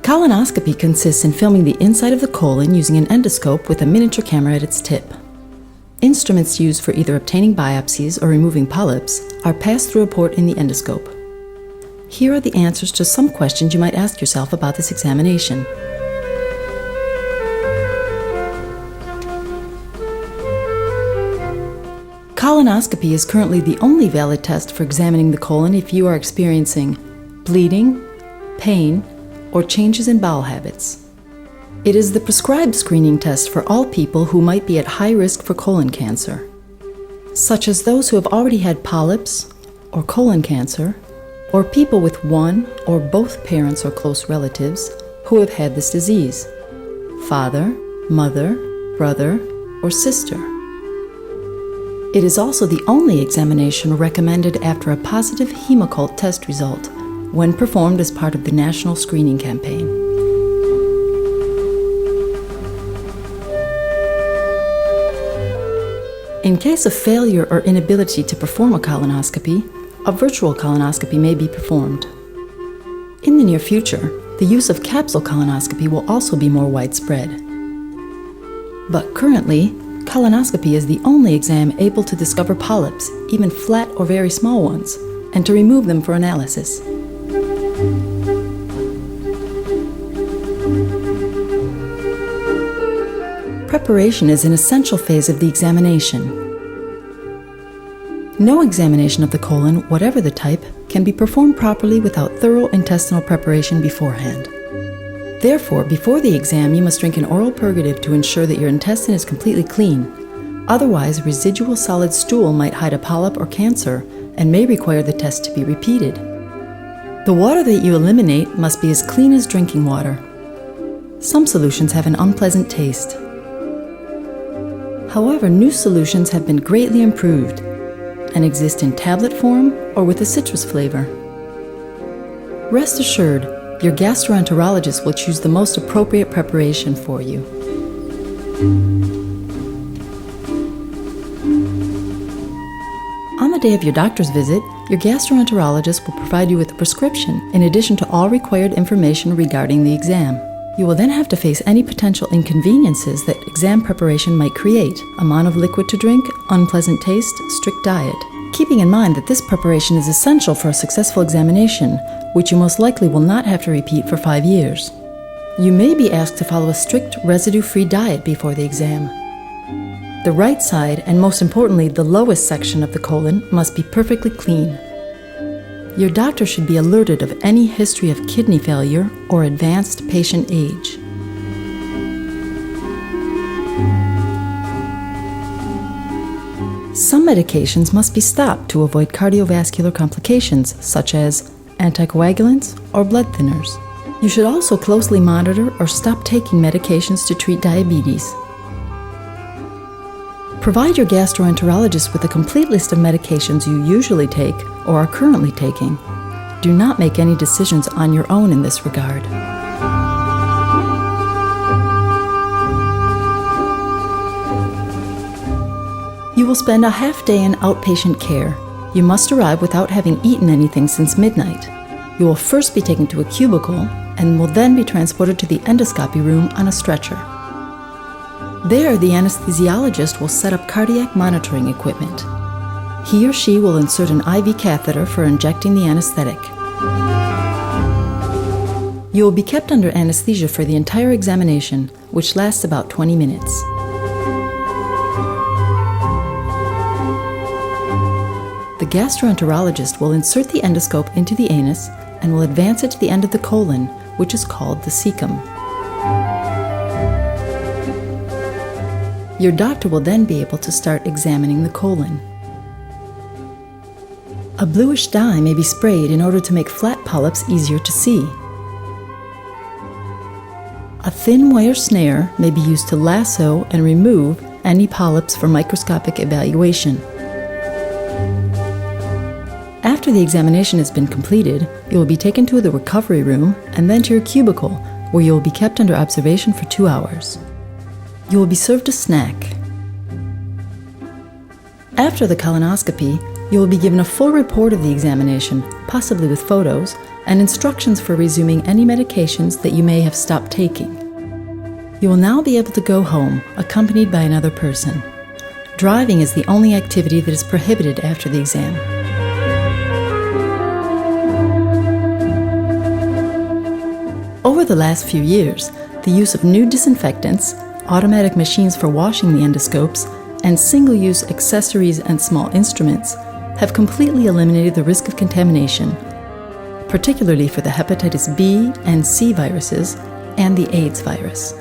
Colonoscopy consists in filming the inside of the colon using an endoscope with a miniature camera at its tip. Instruments used for either obtaining biopsies or removing polyps are passed through a port in the endoscope. Here are the answers to some questions you might ask yourself about this examination. Colonoscopy is currently the only valid test for examining the colon if you are experiencing bleeding, pain, or changes in bowel habits. It is the prescribed screening test for all people who might be at high risk for colon cancer, such as those who have already had polyps or colon cancer, or people with one or both parents or close relatives who have had this disease, father, mother, brother, or sister. It is also the only examination recommended after a positive Hemoccult test result when performed as part of the national screening campaign. In case of failure or inability to perform a colonoscopy, a virtual colonoscopy may be performed. In the near future, the use of capsule colonoscopy will also be more widespread. But currently, colonoscopy is the only exam able to discover polyps, even flat or very small ones, and to remove them for analysis. Preparation is an essential phase of the examination. No examination of the colon, whatever the type, can be performed properly without thorough intestinal preparation beforehand. Therefore, before the exam, you must drink an oral purgative to ensure that your intestine is completely clean. Otherwise, residual solid stool might hide a polyp or cancer and may require the test to be repeated. The water that you eliminate must be as clean as drinking water. Some solutions have an unpleasant taste. However, new solutions have been greatly improved and exist in tablet form or with a citrus flavor. Rest assured, your gastroenterologist will choose the most appropriate preparation for you. On the day of your doctor's visit, your gastroenterologist will provide you with a prescription in addition to all required information regarding the exam. You will then have to face any potential inconveniences that exam preparation might create: amount of liquid to drink, unpleasant taste, strict diet. Keeping in mind that this preparation is essential for a successful examination, which you most likely will not have to repeat for 5 years. You may be asked to follow a strict residue-free diet before the exam. The right side, and most importantly, the lowest section of the colon, must be perfectly clean. Your doctor should be alerted of any history of kidney failure or advanced patient age. Some medications must be stopped to avoid cardiovascular complications, such as anticoagulants or blood thinners. You should also closely monitor or stop taking medications to treat diabetes. Provide your gastroenterologist with a complete list of medications you usually take or are currently taking. Do not make any decisions on your own in this regard. You will spend a half day in outpatient care. You must arrive without having eaten anything since midnight. You will first be taken to a cubicle and will then be transported to the endoscopy room on a stretcher. There, the anesthesiologist will set up cardiac monitoring equipment. He or she will insert an IV catheter for injecting the anesthetic. You will be kept under anesthesia for the entire examination, which lasts about 20 minutes. The gastroenterologist will insert the endoscope into the anus and will advance it to the end of the colon, which is called the cecum. Your doctor will then be able to start examining the colon. A bluish dye may be sprayed in order to make flat polyps easier to see. A thin wire snare may be used to lasso and remove any polyps for microscopic evaluation. After the examination has been completed, you will be taken to the recovery room and then to your cubicle, where you will be kept under observation for 2 hours. You will be served a snack. After the colonoscopy, you will be given a full report of the examination, possibly with photos, and instructions for resuming any medications that you may have stopped taking. You will now be able to go home, accompanied by another person. Driving is the only activity that is prohibited after the exam. Over the last few years, the use of new disinfectants, automatic machines for washing the endoscopes, and single-use accessories and small instruments have completely eliminated the risk of contamination, particularly for the hepatitis B and C viruses and the AIDS virus.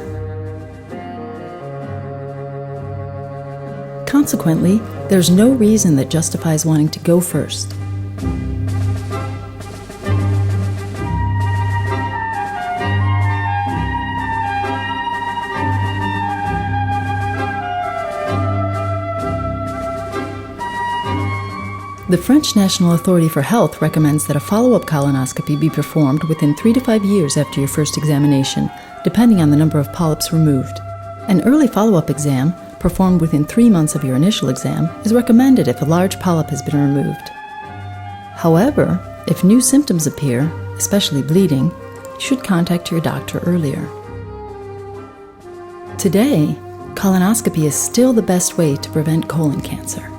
Consequently, there's no reason that justifies wanting to go first. The French National Authority for Health recommends that a follow-up colonoscopy be performed within 3 to 5 years after your first examination, depending on the number of polyps removed. An early follow-up exam, performed within 3 months of your initial exam, is recommended if a large polyp has been removed. However, if new symptoms appear, especially bleeding, you should contact your doctor earlier. Today, colonoscopy is still the best way to prevent colon cancer.